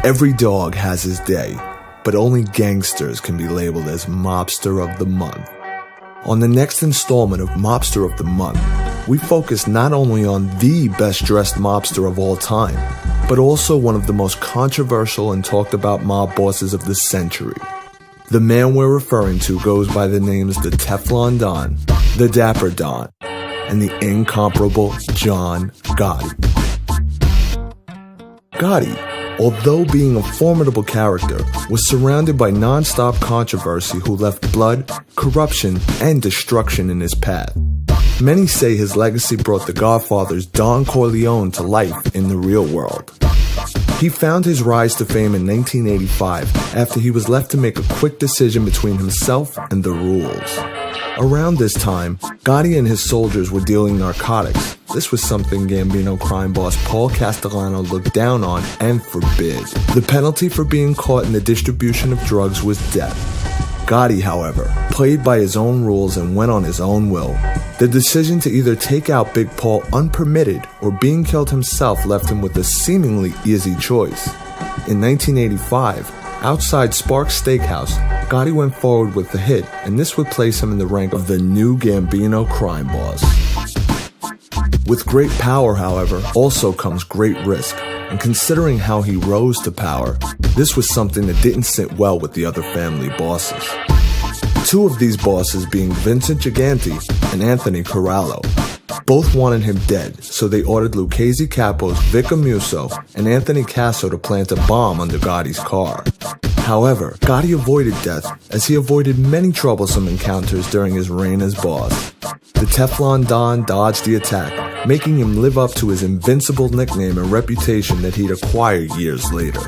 Every dog has his day, but only gangsters can be labeled as Mobster of the Month. On the next installment of Mobster of the Month, we focus not only on the best-dressed mobster of all time, but also one of the most controversial and talked about mob bosses of the century. The man we're referring to goes by the names the Teflon Don, the Dapper Don, and the incomparable John Gotti. Gotti, although being a formidable character, was surrounded by non-stop controversy who left blood, corruption, and destruction in his path. Many say his legacy brought the Godfather's Don Corleone to life in the real world. He found his rise to fame in 1985 after he was left to make a quick decision between himself and the rules. Around this time, Gotti and his soldiers were dealing narcotics. This was something Gambino crime boss Paul Castellano looked down on and forbid. The penalty for being caught in the distribution of drugs was death. Gotti, however, played by his own rules and went on his own will. The decision to either take out Big Paul unpermitted or being killed himself left him with a seemingly easy choice. In 1985, outside Sparks Steakhouse, Gotti went forward with the hit, and this would place him in the rank of the new Gambino crime boss. With great power, however, also comes great risk, and considering how he rose to power, this was something that didn't sit well with the other family bosses. Two of these bosses being Vincent Gigante and Anthony Corallo. Both wanted him dead, so they ordered Lucchese Capo's Vic Amuso and Anthony Casso to plant a bomb under Gotti's car. However, Gotti avoided death as he avoided many troublesome encounters during his reign as boss. The Teflon Don dodged the attack, making him live up to his invincible nickname and reputation that he'd acquired years later.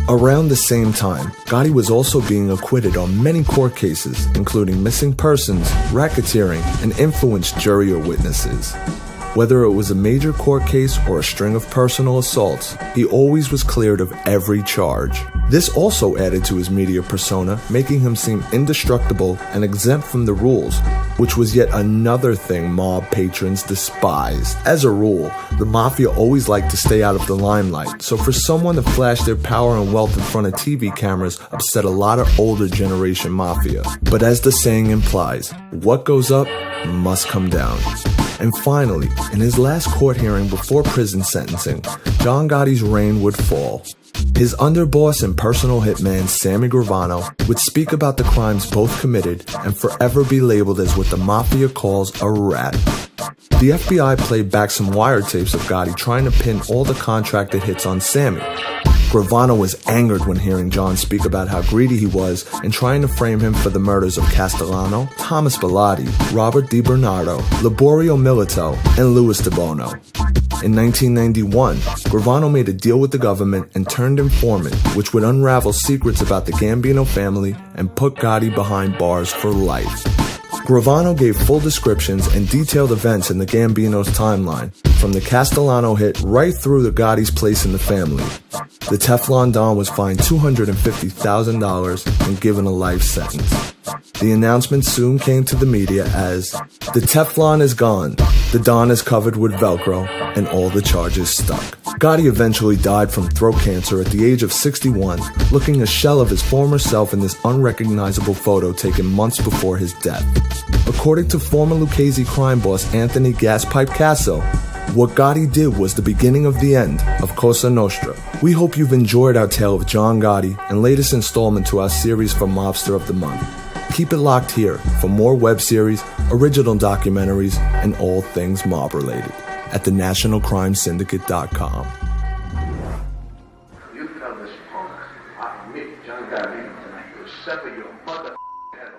Around the same time, Gotti was also being acquitted on many court cases, including missing persons, racketeering, and influenced jury or witnesses. Whether it was a major court case or a string of personal assaults, he always was cleared of every charge. This also added to his media persona, making him seem indestructible and exempt from the rules, which was yet another thing mob patrons despised. As a rule, the Mafia always liked to stay out of the limelight, so for someone to flash their power and wealth in front of TV cameras upset a lot of older generation Mafia. But as the saying implies, what goes up must come down. And finally, in his last court hearing before prison sentencing, John Gotti's reign would fall. His underboss and personal hitman, Sammy Gravano, would speak about the crimes both committed and forever be labeled as what the Mafia calls a rat. The FBI played back some wiretapes of Gotti trying to pin all the contracted hits on Sammy. Gravano was angered when hearing John speak about how greedy he was and trying to frame him for the murders of Castellano, Thomas Bilotti, Robert DiBernardo, Liborio Milito, and Louis De Bono. In 1991, Gravano made a deal with the government and turned informant, which would unravel secrets about the Gambino family and put Gotti behind bars for life. Gravano gave full descriptions and detailed events in the Gambino's timeline, from the Castellano hit right through the Gotti's place in the family. The Teflon Don was fined $250,000 and given a life sentence. The announcement soon came to the media as, "The Teflon is gone, the Don is covered with Velcro, and all the charges stuck." Gotti eventually died from throat cancer at the age of 61, looking a shell of his former self in this unrecognizable photo taken months before his death. According to former Lucchese crime boss Anthony Gaspipe Casso, what Gotti did was the beginning of the end of Cosa Nostra. We hope you've enjoyed our tale of John Gotti and latest installment to our series for Mobster of the Month. Keep it locked here for more web series, original documentaries, and all things mob-related at thenationalcrimesyndicate.com. You tell this punk, I meet John Gotti tonight. You'll sever your mother head off.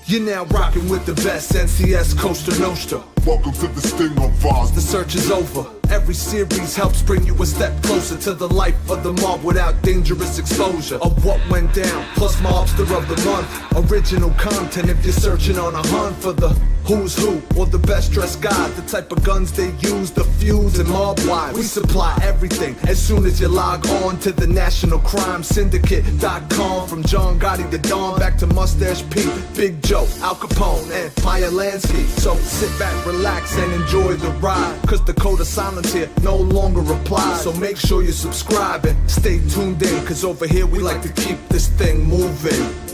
You're now rocking with the best, NCS Costa Nostra. Welcome to the Sting of Oz. The search is over. Every series helps bring you a step closer to the life of the mob without dangerous exposure of what went down. Plus Mobster of the Month. Original content if you're searching on a hunt for the Who's who, or the best dressed guy, the type of guns they use, the fuse and mob wire. We supply everything as soon as you log on to the National Crime Syndicate.com. From John Gotti the Don back to Mustache Pete, Big Joe, Al Capone, and Paya Lansky. So sit back, relax, and enjoy the ride, cause the code of silence here no longer applies. So make sure you subscribe and stay tuned in, cause over here we like to keep this thing moving.